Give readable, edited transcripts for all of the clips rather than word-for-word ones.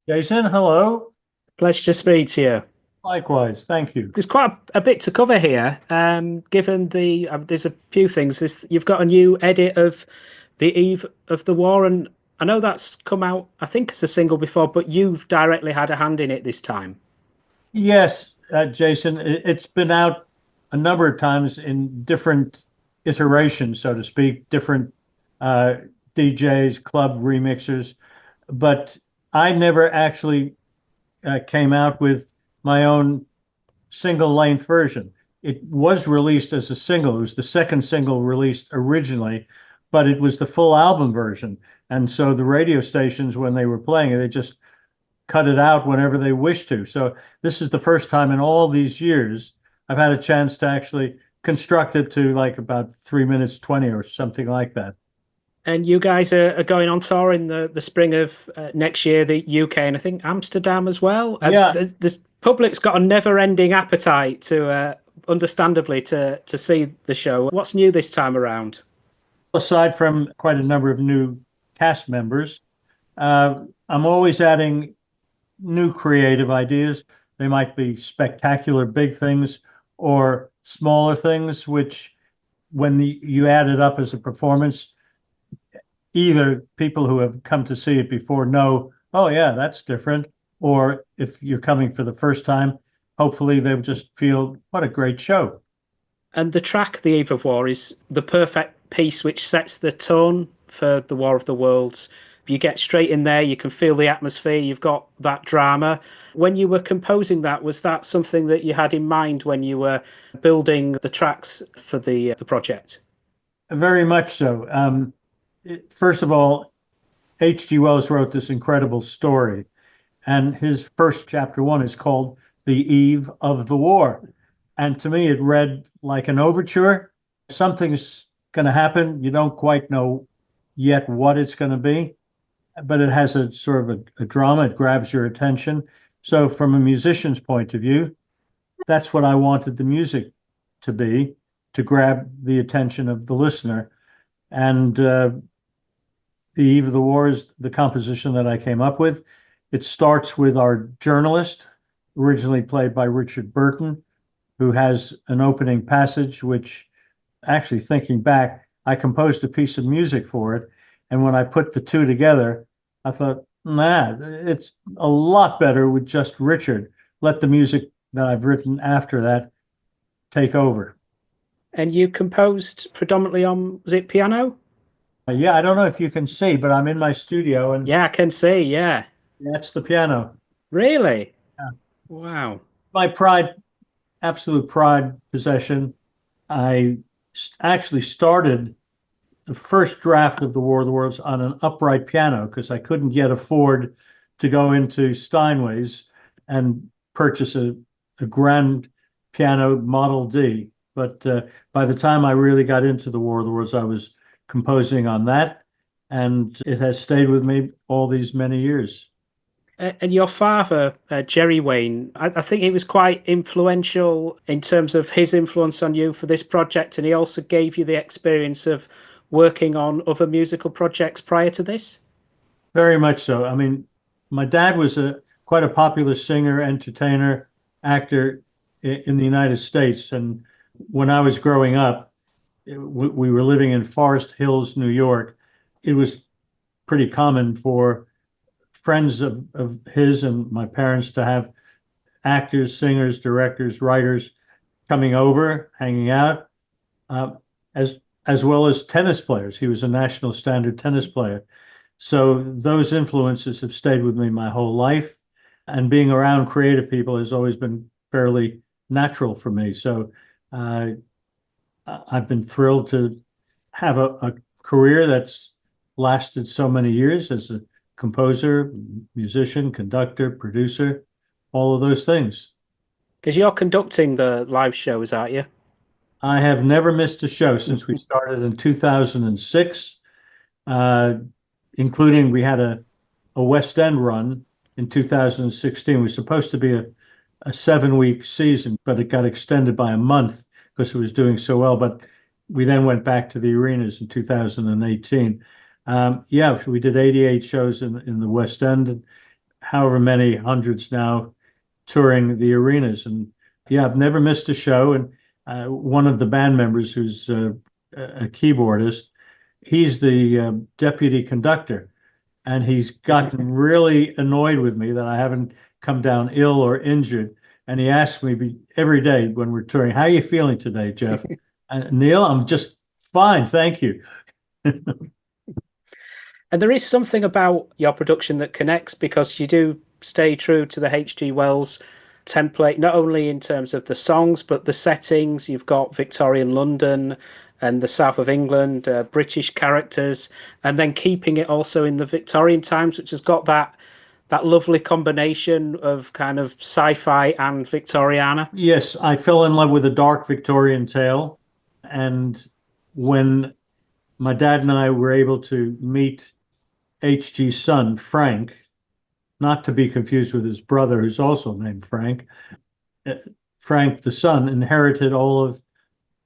Jason, hello. Pleasure to speak to you. Likewise, thank you. There's quite a bit to cover here. Given there's a few things. You've got a new edit of The Eve of the War, and I know that's come out, I think, as a single before, but you've directly had a hand in it this time. Yes, Jason, it's been out a number of times in different iterations, so to speak, different uh, DJs, club remixers, but I never actually came out with my own single length version. It was released as a single. It was the second single released originally, but it was the full album version. And so the radio stations, when they were playing it, they just cut it out whenever they wish to. So this is the first time in all these years I've had a chance to actually construct it to like about 3 minutes 20 or something like that. And you guys are going on tour in the spring of next year, the UK, and I think Amsterdam as well. Yeah. The public's got a never-ending appetite to, understandably, to see the show. What's new this time around? Aside from quite a number of new cast members, I'm always adding new creative ideas. They might be spectacular big things or smaller things, which when you add it up as a performance, either people who have come to see it before know, oh yeah, that's different, or if you're coming for the first time, hopefully they'll just feel what a great show. And the track, The Eve of War, is the perfect piece which sets the tone for the War of the Worlds. You get straight in there, you can feel the atmosphere, you've got that drama. When you were composing that, was that something that you had in mind when you were building the tracks for the project? Very much so. First of all, H.G. Wells wrote this incredible story, and his first chapter one is called The Eve of the War. And to me, it read like an overture. Something's going to happen. You don't quite know yet what it's going to be, but it has a sort of a drama. It grabs your attention. So, from a musician's point of view, that's what I wanted the music to be, to grab the attention of the listener. And The Eve of the War is the composition that I came up with. It starts with our journalist, originally played by Richard Burton, who has an opening passage, which actually thinking back, I composed a piece of music for it. And when I put the two together, I thought, nah, it's a lot better with just Richard. Let the music that I've written after that take over. And you composed predominantly on, was it piano? Yeah, I don't know if you can see, but I'm in my studio and Yeah, I can see, yeah. that's the piano. Really? Yeah. Wow. My pride, absolute pride possession. I actually started the first draft of the War of the Worlds on an upright piano because I couldn't yet afford to go into Steinway's and purchase a grand piano Model D. But by the time I really got into the War of the Worlds, I was composing on that, and it has stayed with me all these many years. And your father, Jerry Wayne, I think he was quite influential in terms of his influence on you for this project, and he also gave you the experience of working on other musical projects prior to this. Very much so. I mean, my dad was a quite a popular singer, entertainer, actor in the United States, and when I was growing up, we were living in Forest Hills, New York. It was pretty common for friends of his and my parents to have actors, singers, directors, writers coming over, hanging out, uh, as as well as tennis players. He was a national standard tennis player. So those influences have stayed with me my whole life. And being around creative people has always been fairly natural for me. So uh, I've been thrilled to have a career that's lasted so many years as a composer, musician, conductor, producer, all of those things. Because you're conducting the live shows, aren't you? I have never missed a show since we started in 2006, uh, including we had a West End run in 2016. It was supposed to be a 7 week season, but it got extended by a month because it was doing so well. But we then went back to the arenas in 2018. Yeah, we did 88 shows in the West End. however many hundreds now touring the arenas. And yeah, I've never missed a show. And one of the band members, who's a keyboardist, he's the deputy conductor. And he's gotten really annoyed with me that I haven't come down ill or injured. And he asks me every day when we're touring, "How are you feeling today, Jeff?" And Neil, I'm just fine, thank you. And there is something about your production that connects, because you do stay true to the H.G. Wells template, not only in terms of the songs, but the settings. You've got Victorian London and the south of England, British characters, and then keeping it also in the Victorian times, which has got that lovely combination of kind of sci-fi and Victoriana. Yes, I fell in love with a dark Victorian tale. And when my dad and I were able to meet H.G.'s son, Frank, not to be confused with his brother, who's also named Frank. Frank, the son, inherited all of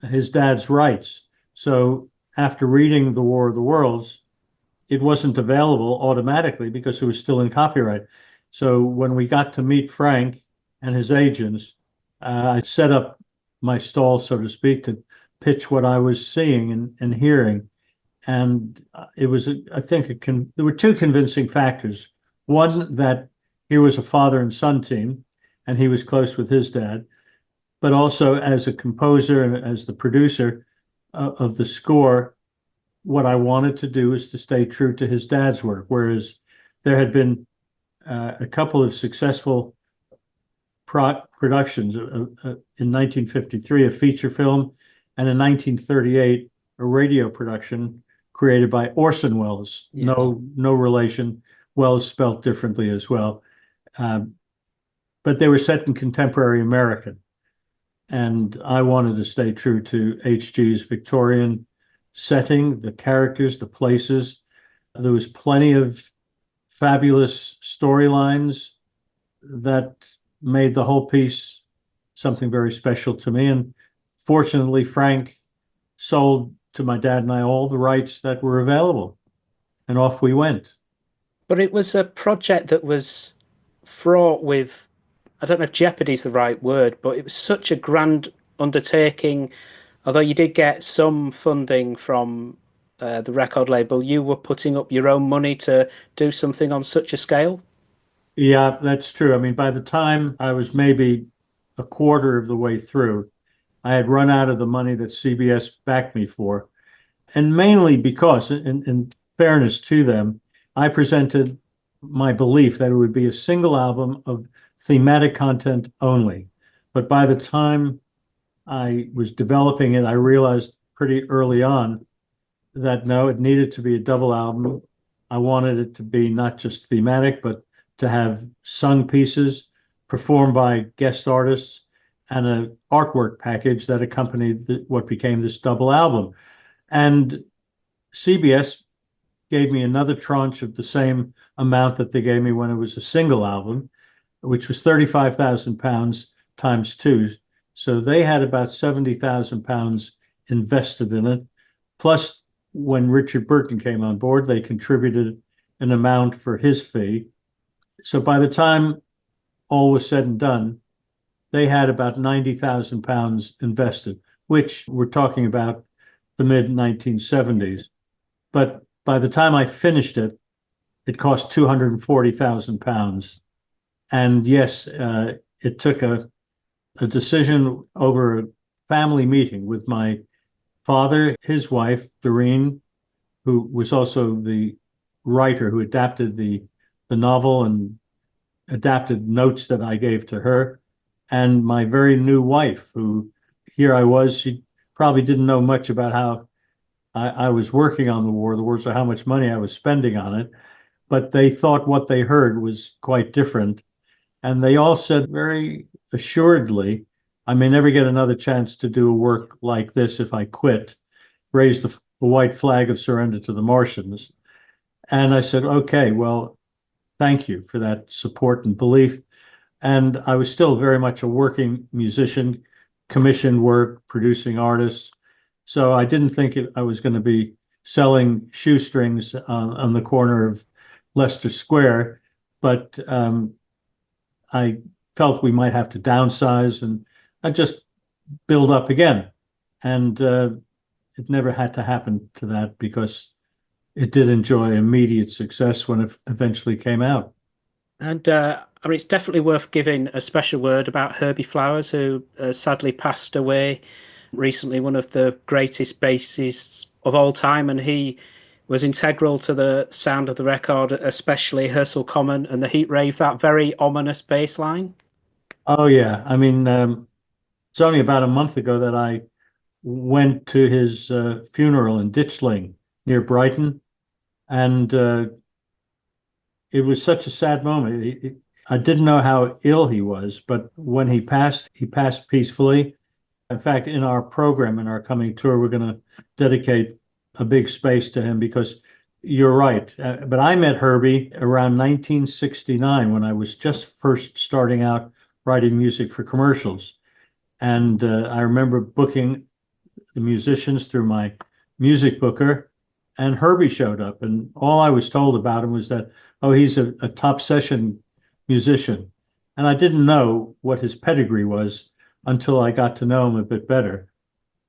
his dad's rights. So after reading The War of the Worlds, it wasn't available automatically because it was still in copyright. So when we got to meet Frank and his agents, I set up my stall, so to speak, to pitch what I was seeing and hearing. And it was, I think, there were two convincing factors. One, that here was a father and son team, and he was close with his dad, but also as a composer and as the producer of the score, what I wanted to do is to stay true to his dad's work, whereas there had been a couple of successful productions. In 1953, a feature film, and in 1938, a radio production created by Orson Welles. Yeah. No relation. Wells spelt differently as well. But they were set in contemporary American. And I wanted to stay true to H.G.'s Victorian setting, the characters, the places. There was plenty of fabulous storylines that made the whole piece something very special to me. And fortunately, Frank sold to my dad and I all the rights that were available. And off we went. But it was a project that was fraught with, I don't know if jeopardy is the right word, but it was such a grand undertaking. Although you did get some funding from the record label, you were putting up your own money to do something on such a scale? Yeah, that's true. I mean, by the time I was maybe a quarter of the way through, I had run out of the money that CBS backed me for. And mainly because, in fairness to them, I presented my belief that it would be a single album of thematic content only. But by the time I was developing it, I realized pretty early on that no, it needed to be a double album. I wanted it to be not just thematic, but to have sung pieces performed by guest artists and an artwork package that accompanied what became this double album. And CBS gave me another tranche of the same amount that they gave me when it was a single album, which was £35,000 times two. So they had about £70,000 invested in it. Plus, when Richard Burton came on board, they contributed an amount for his fee. So by the time all was said and done, they had about £90,000 invested, which we're talking about the mid 1970s. But by the time I finished it, it cost £240,000. And yes, it took a decision over a family meeting with my father, his wife, Doreen, who was also the writer who adapted the novel and adapted notes that I gave to her, and my very new wife, who here I was, she probably didn't know much about how I was working on the War of the Worlds or how much money I was spending on it, but they thought what they heard was quite different. And they all said very assuredly, I may never get another chance to do a work like this if I quit, raise the white flag of surrender to the Martians. And I said, okay, well, thank you for that support and belief. And I was still very much a working musician, commissioned work, producing artists. So I didn't think I was going to be selling shoestrings on the corner of Leicester Square. but I felt we might have to downsize, and I just build up again. And it never had to happen to that because it did enjoy immediate success when it eventually came out. And I mean, it's definitely worth giving a special word about Herbie Flowers, who sadly passed away recently, one of the greatest bassists of all time. And he was integral to the sound of the record, especially Herschel Common and the Heat Rave, that very ominous bass line. Oh, yeah. I mean, it's only about a month ago that I went to his funeral in Ditchling near Brighton. And it was such a sad moment. I didn't know how ill he was, but when he passed peacefully. In fact, in our program, in our coming tour, we're going to dedicate a big space to him because you're right. But I met Herbie around 1969 when I was just first starting out writing music for commercials. And I remember booking the musicians through my music booker, and Herbie showed up. And all I was told about him was that, oh, he's a top session musician. And I didn't know what his pedigree was until I got to know him a bit better.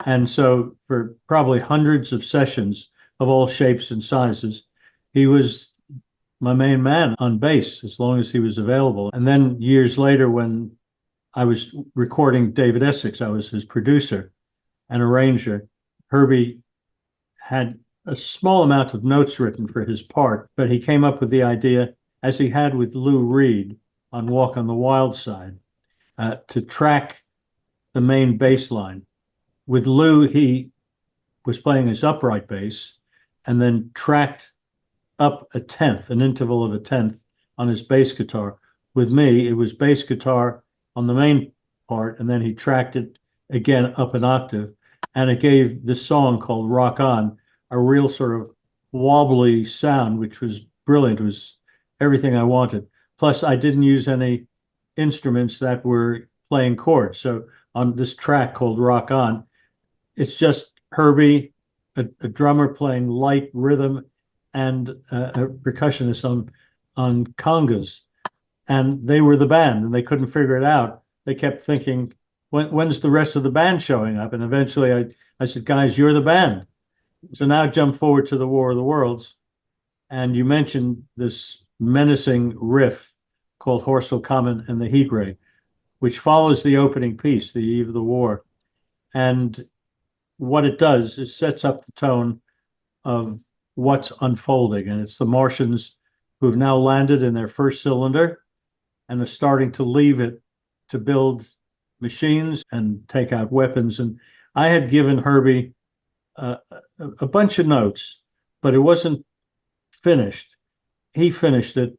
And so for probably hundreds of sessions of all shapes and sizes, he was my main man on bass as long as he was available. And then years later, when I was recording David Essex, I was his producer and arranger. Herbie had a small amount of notes written for his part, but he came up with the idea, as he had with Lou Reed on Walk on the Wild Side, to track the main bass line. With Lou, he was playing his upright bass and then tracked up a tenth, an interval of a tenth on his bass guitar. With me, it was bass guitar on the main part, and then he tracked it again up an octave. And it gave this song called Rock On a real sort of wobbly sound, which was brilliant. It was everything I wanted. Plus, I didn't use any instruments that were playing chords. So on this track called Rock On, it's just Herbie, a drummer playing light rhythm, and a percussionist on congas. And they were the band, and they couldn't figure it out. They kept thinking, when's the rest of the band showing up? And eventually I said, guys, you're the band. So now jump forward to the War of the Worlds. And you mentioned this menacing riff called Horsel Common and the Heat Ray, which follows the opening piece, The Eve of the War. And what it does is sets up the tone of what's unfolding. And it's the Martians who have now landed in their first cylinder and are starting to leave it to build machines and take out weapons. And I had given Herbie a bunch of notes, but it wasn't finished. He finished it,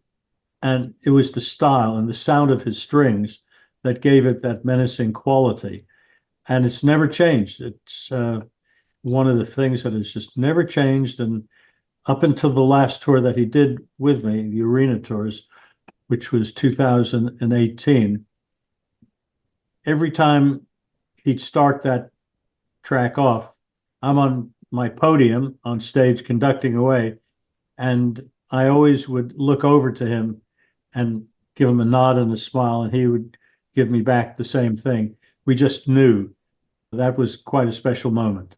and it was the style and the sound of his strings that gave it that menacing quality. And it's never changed. It's one of the things that has just never changed. And up until the last tour that he did with me, the arena tours, which was 2018, every time he'd start that track off, I'm on my podium on stage conducting away, and I always would look over to him and give him a nod and a smile, and he would give me back the same thing. We just knew. That was quite a special moment.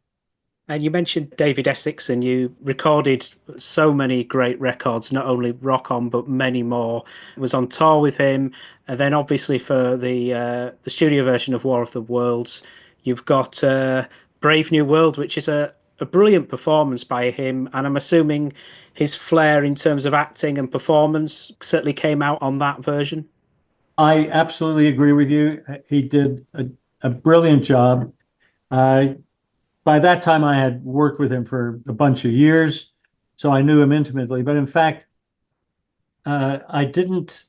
And you mentioned David Essex, and you recorded so many great records, not only Rock On, but many more. Was on tour with him. And then obviously for the studio version of War of the Worlds, you've got Brave New World, which is a brilliant performance by him. And I'm assuming his flair in terms of acting and performance certainly came out on that version. I absolutely agree with you. He did a brilliant job. By that time, I had worked with him for a bunch of years, so I knew him intimately. But in fact, I didn't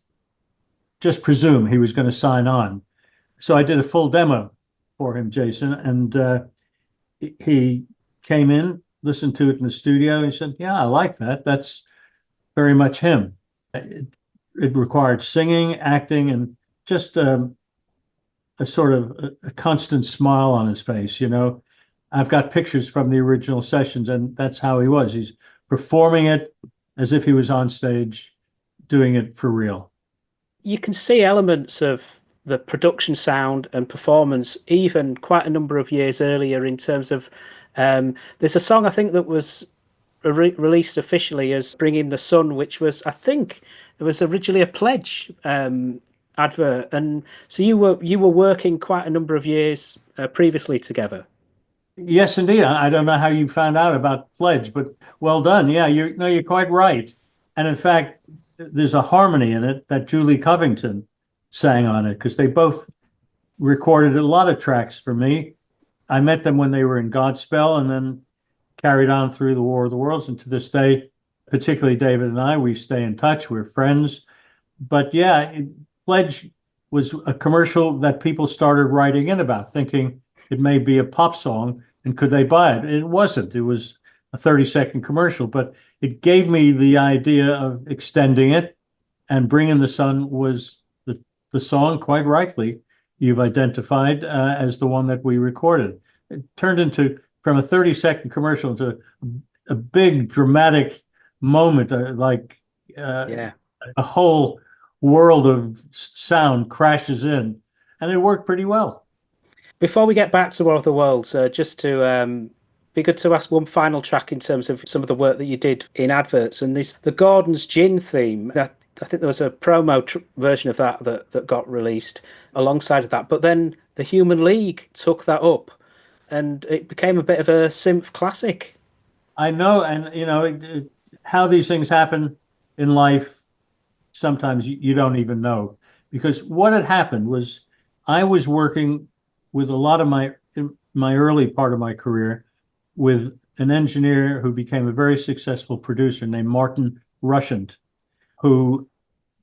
just presume he was going to sign on. So I did a full demo for him, Jason, and he came in, listened to it in the studio. He said, "Yeah, I like that. That's very much him." It required singing, acting, and just a sort of a constant smile on his face. You know, I've got pictures from the original sessions, and that's how he was. He's performing it as if he was on stage, doing it for real. You can see elements of the production sound and performance even quite a number of years earlier in terms of there's a song I think that was released officially as Bringing the Sun, which was, I think, it was originally a Pledge advert, and so you were working quite a number of years previously together. Yes, indeed. I don't know how you found out about Pledge, but well done. Yeah, you're quite right. And in fact, there's a harmony in it that Julie Covington sang on it because they both recorded a lot of tracks for me. I met them when they were in Godspell and then carried on through the War of the Worlds. And to this day, particularly David and I, we stay in touch. We're friends. But yeah, Pledge was a commercial that people started writing in about, thinking it may be a pop song and could they buy it? It wasn't. It was a 30-second commercial, but it gave me the idea of extending it, and Bringing the Sun was the song, quite rightly, you've identified as the one that we recorded. It turned into, from a 30-second commercial to a big dramatic moment, Yeah. a whole world of sound crashes in, and it worked pretty well. Before we get back to War of the Worlds, just to be good to ask one final track in terms of some of the work that you did in adverts, and this the Gordon's Gin theme. I think there was a promo version of that got released alongside of that, but then the Human League took that up, and it became a bit of a synth classic. I know, and how these things happen in life. Sometimes you don't even know, because what had happened was I was working with a lot of my early part of my career with an engineer who became a very successful producer named Martin Rushent, who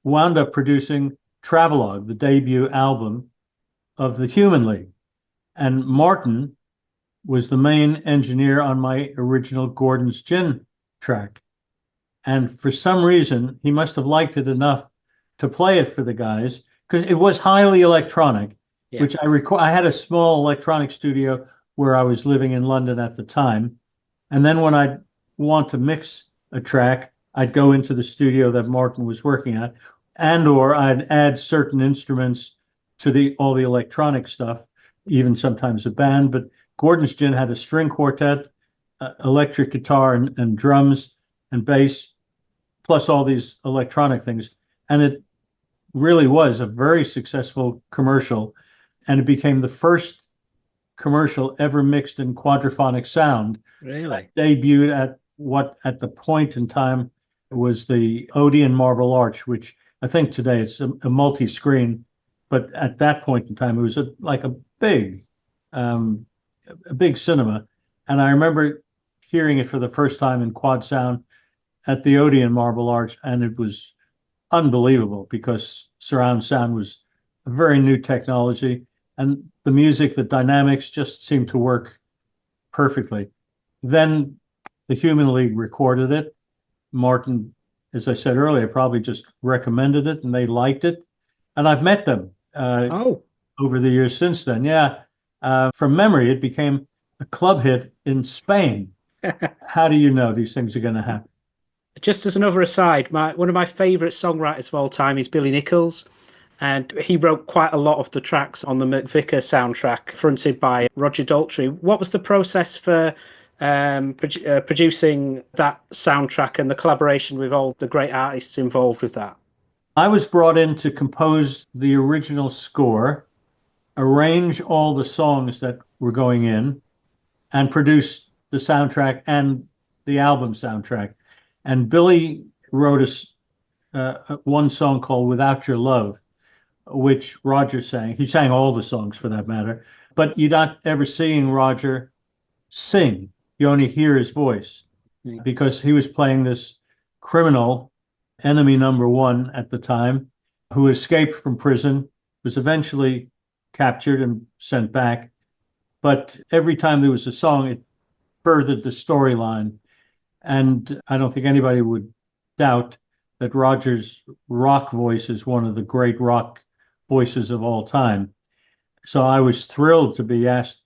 wound up producing Travelogue, the debut album of the Human League. And Martin was the main engineer on my original Gordon's Gin track. And for some reason, he must have liked it enough to play it for the guys, because it was highly electronic, Yeah. which I had a small electronic studio where I was living in London at the time. And then when I'd want to mix a track, I'd go into the studio that Martin was working at, or I'd add certain instruments to all the electronic stuff, even sometimes a band. But Gordon's Gin had a string quartet, electric guitar and drums and bass, plus all these electronic things. And it really was a very successful commercial. And it became the first commercial ever mixed in quadraphonic sound. Really? Debuted at what at the point in time was the Odeon Marble Arch, which I think today it's a multi-screen, but at that point in time it was like a big cinema. And I remember hearing it for the first time in quad sound at the Odeon Marble Arch, and it was unbelievable because surround sound was a very new technology, and the music, the dynamics just seemed to work perfectly. Then the Human League recorded it. Martin, as I said earlier, probably just recommended it, and they liked it. And I've met them over the years since then. Yeah, from memory, it became a club hit in Spain. How do you know these things are going to happen? Just as another aside, one of my favourite songwriters of all time is Billy Nichols, and he wrote quite a lot of the tracks on the McVicar soundtrack, fronted by Roger Daltrey. What was the process for producing that soundtrack and the collaboration with all the great artists involved with that? I was brought in to compose the original score, arrange all the songs that were going in, and produce the soundtrack and the album soundtrack. And Billy wrote one song called Without Your Love, which Roger sang. He sang all the songs for that matter, but you're not ever seeing Roger sing. You only hear his voice because he was playing this criminal, enemy number one at the time, who escaped from prison, was eventually captured and sent back. But every time there was a song, it furthered the storyline. And I don't think anybody would doubt that Roger's rock voice is one of the great rock voices of all time. So I was thrilled to be asked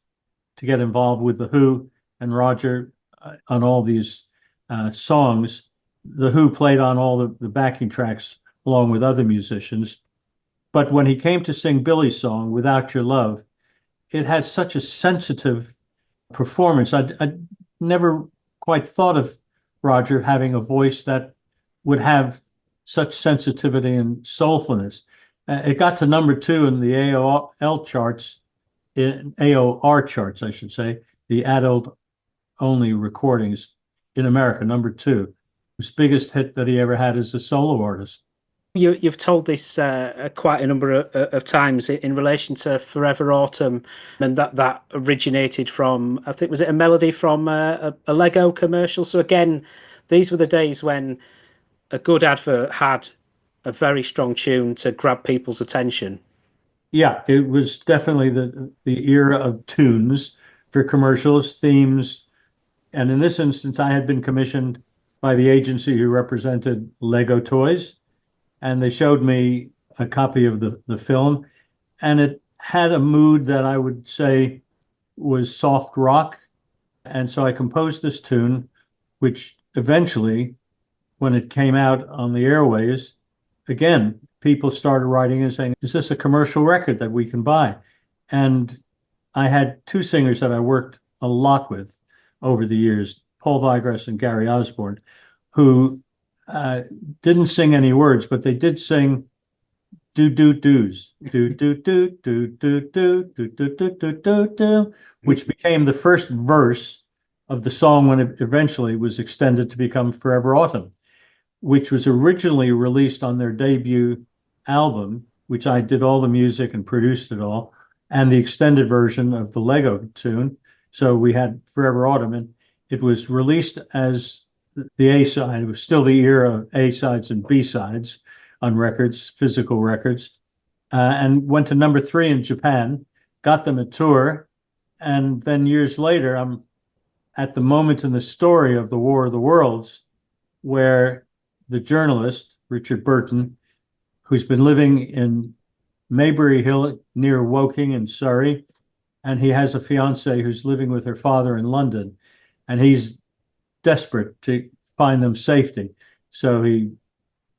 to get involved with The Who and Roger on all these songs. The Who played on all the backing tracks along with other musicians. But when he came to sing Billy's song, Without Your Love, it had such a sensitive performance. I'd never quite thought of Roger having a voice that would have such sensitivity and soulfulness. It got to number 2 in the AOL charts, in AOR charts, I should say, the adult only recordings in America, number 2. His biggest hit that he ever had as a solo artist. You've told this quite a number of times in relation to Forever Autumn, and that originated from, I think, was it a melody from a Lego commercial? So again, these were the days when a good advert had a very strong tune to grab people's attention. Yeah, it was definitely the era of tunes for commercials, themes, and in this instance, I had been commissioned by the agency who represented Lego Toys, and they showed me a copy of the film, and it had a mood that I would say was soft rock. And so I composed this tune, which eventually, when it came out on the airways, again, people started writing and saying, is this a commercial record that we can buy? And I had 2 singers that I worked a lot with over the years, Paul Vigras and Gary Osborne, who didn't sing any words, but they did sing do do do's, do do do do do do do do do do do do, which became the first verse of the song when it eventually was extended to become Forever Autumn, which was originally released on their debut album, which I did all the music and produced it all, and the extended version of the Lego tune. So we had Forever Autumn, and it was released as the A side. It was still the era of A sides and B sides on records, physical records, and went to number 3 in Japan, got them a tour. And then years later, I'm at the moment in the story of the War of the Worlds where the journalist, Richard Burton, who's been living in Maybury Hill near Woking in Surrey, and he has a fiancée who's living with her father in London, and he's desperate to find them safety. So he,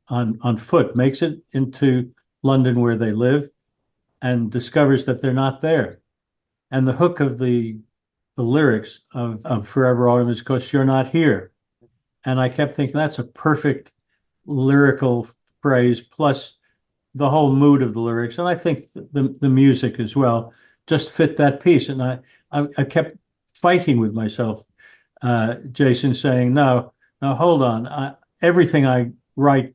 on foot, makes it into London where they live and discovers that they're not there. And the hook of the lyrics of Forever Autumn is because you're not here. And I kept thinking that's a perfect lyrical phrase, plus the whole mood of the lyrics. And I think the music as well just fit that piece. And I kept fighting with myself, Jason, saying, no, hold on. Everything I write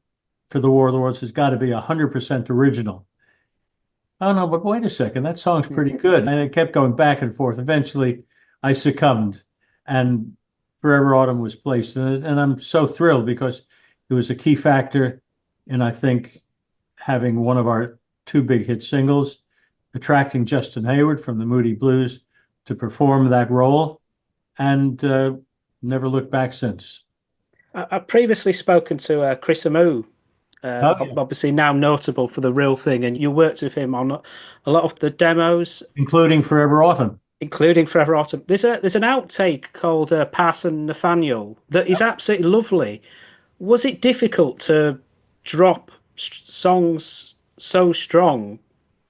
for the War of the Worlds has got to be 100% original. Oh, no, but wait a second. That song's pretty good. And it kept going back and forth. Eventually, I succumbed, and Forever Autumn was placed in it. And I'm so thrilled because it was a key factor in, I think, having one of our 2 big hit singles, attracting Justin Hayward from the Moody Blues to perform that role, and never looked back since. I've previously spoken to Chris Amu, obviously now notable for The Real Thing, and you worked with him on a lot of the demos, including Forever Autumn. There's an outtake called Parson Nathaniel that is absolutely lovely. Was it difficult to drop songs so strong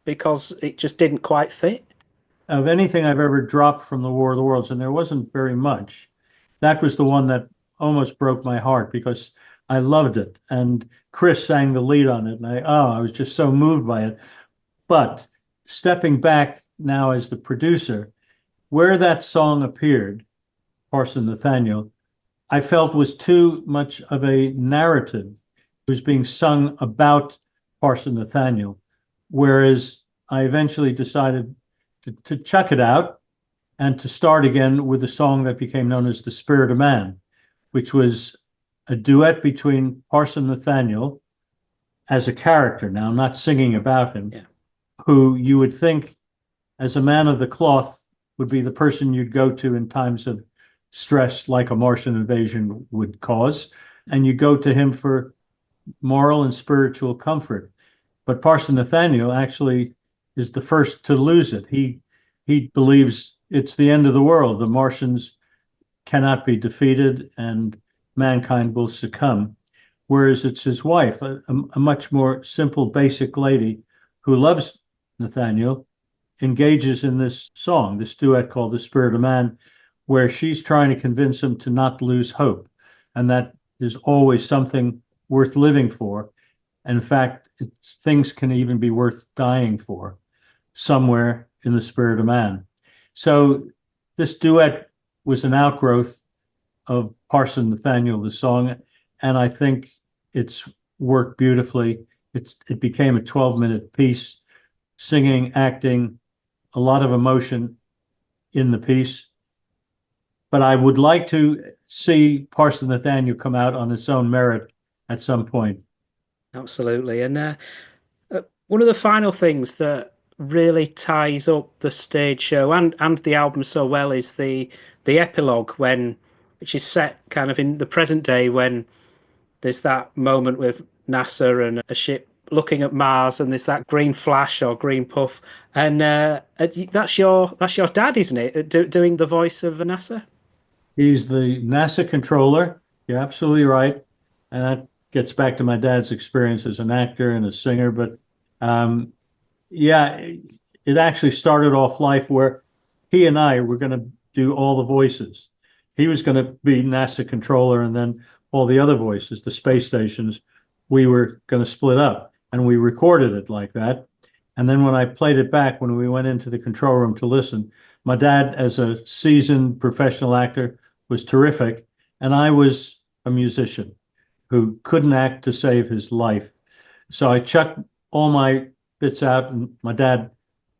because it just didn't quite fit? Of anything I've ever dropped from the War of the Worlds, and there wasn't very much, that was the one that almost broke my heart because I loved it. And Chris sang the lead on it, and I was just so moved by it. But stepping back now as the producer, where that song appeared, Parson Nathaniel, I felt was too much of a narrative. It was being sung about Parson Nathaniel, whereas I eventually decided to chuck it out and to start again with a song that became known as The Spirit of Man, which was a duet between Parson Nathaniel as a character, now not singing about him, who you would think, as a man of the cloth, would be the person you'd go to in times of stress like a Martian invasion would cause, and you go to him for moral and spiritual comfort. But Parson Nathaniel actually is the first to lose it. He believes it's the end of the world. The Martians cannot be defeated and mankind will succumb. whereas it's his wife, a much more simple, basic lady who loves Nathaniel, engages in this song, this duet called The Spirit of Man, where she's trying to convince him to not lose hope and that there's always something worth living for. In fact, things can even be worth dying for somewhere in the spirit of man. So this duet was an outgrowth of Parson Nathaniel, the song, and I think it's worked beautifully. It became a 12-minute piece, singing, acting, a lot of emotion in the piece. But I would like to see Parson Nathaniel come out on its own merit at some point. Absolutely. And one of the final things that really ties up the stage show and the album so well is the epilogue, which is set kind of in the present day, when there's that moment with NASA and a ship looking at Mars, and there's that green flash or green puff, and that's your dad, isn't it? Doing the voice of NASA. He's the NASA controller. You're absolutely right. And that gets back to my dad's experience as an actor and a singer. But yeah, it actually started off life where he and I were going to do all the voices. He was going to be NASA controller, and then all the other voices, the space stations, we were going to split up. And we recorded it like that. And then when I played it back, when we went into the control room to listen, my dad, as a seasoned professional actor, was terrific. And I was a musician who couldn't act to save his life. So I chucked all my bits out, and my dad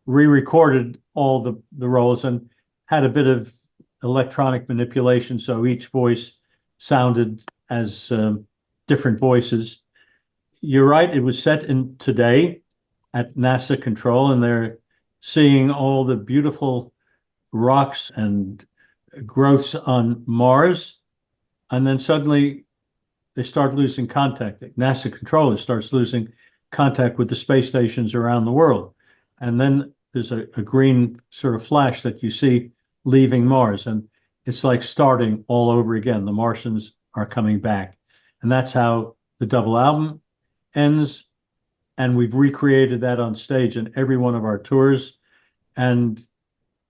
re-recorded all the roles and had a bit of electronic manipulation. So each voice sounded as different voices. You're right. It was set in today at NASA control, and they're seeing all the beautiful rocks and growths on Mars. And then suddenly they start losing contact. NASA controller starts losing contact with the space stations around the world. And then there's a green sort of flash that you see leaving Mars. And it's like starting all over again. The Martians are coming back. And that's how the double album ends. And we've recreated that on stage in every one of our tours. And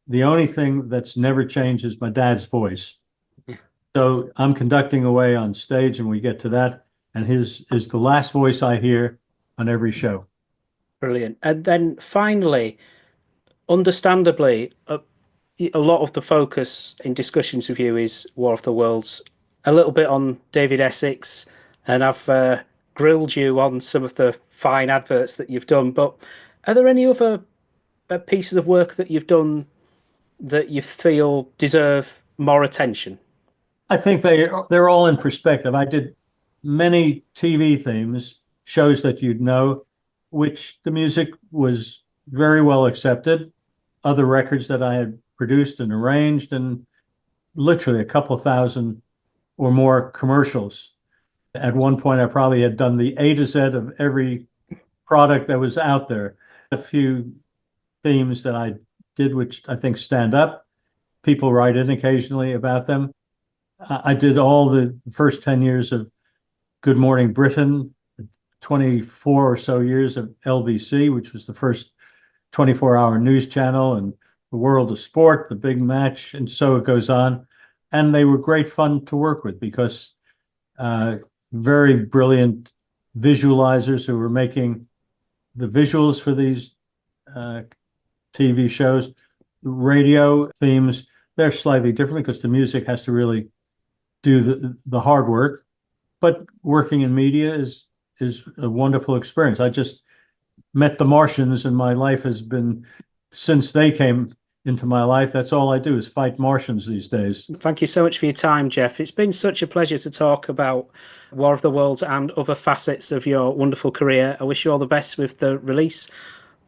the only thing that's never changed is my dad's voice. So I'm conducting away on stage, and we get to that, and his is the last voice I hear on every show. Brilliant. And then finally, understandably, a lot of the focus in discussions with you is War of the Worlds, a little bit on David Essex, and I've grilled you on some of the fine adverts that you've done. But are there any other pieces of work that you've done that you feel deserve more attention? I think they're all in perspective. I did many TV themes, shows that you'd know, which the music was very well accepted. Other records that I had produced and arranged, and literally a couple thousand or more commercials. At one point, I probably had done the A to Z of every product that was out there. A few themes that I did, which I think stand up. People write in occasionally about them. I did all the first 10 years of Good Morning Britain, 24 or so years of LBC, which was the first 24-hour news channel, and the World of Sport, the Big Match, and so it goes on. And they were great fun to work with because very brilliant visualizers who were making the visuals for these TV shows. Radio themes, they're slightly different because the music has to really do the hard work. But working in media is a wonderful experience. I just met the Martians, and my life has been, since they came into my life, that's all I do is fight Martians these days. Thank you so much for your time, Jeff. It's been such a pleasure to talk about War of the Worlds and other facets of your wonderful career. I wish you all the best with the release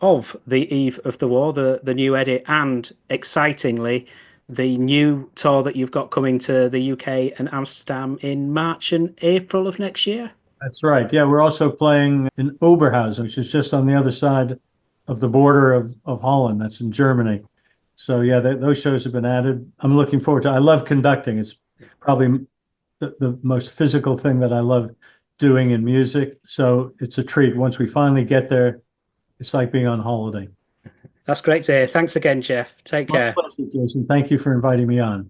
of The Eve of the War, the new edit, and excitingly, the new tour that you've got coming to the UK and Amsterdam in March and April of next year. That's right. Yeah, we're also playing in Oberhausen, which is just on the other side of the border of Holland. That's in Germany. So yeah, those shows have been added. I'm looking forward to it. I love conducting. It's probably the most physical thing that I love doing in music. So it's a treat. Once we finally get there, it's like being on holiday. That's great to hear. Thanks again, Jeff. Take My care. pleasure, Jason. Thank you for inviting me on.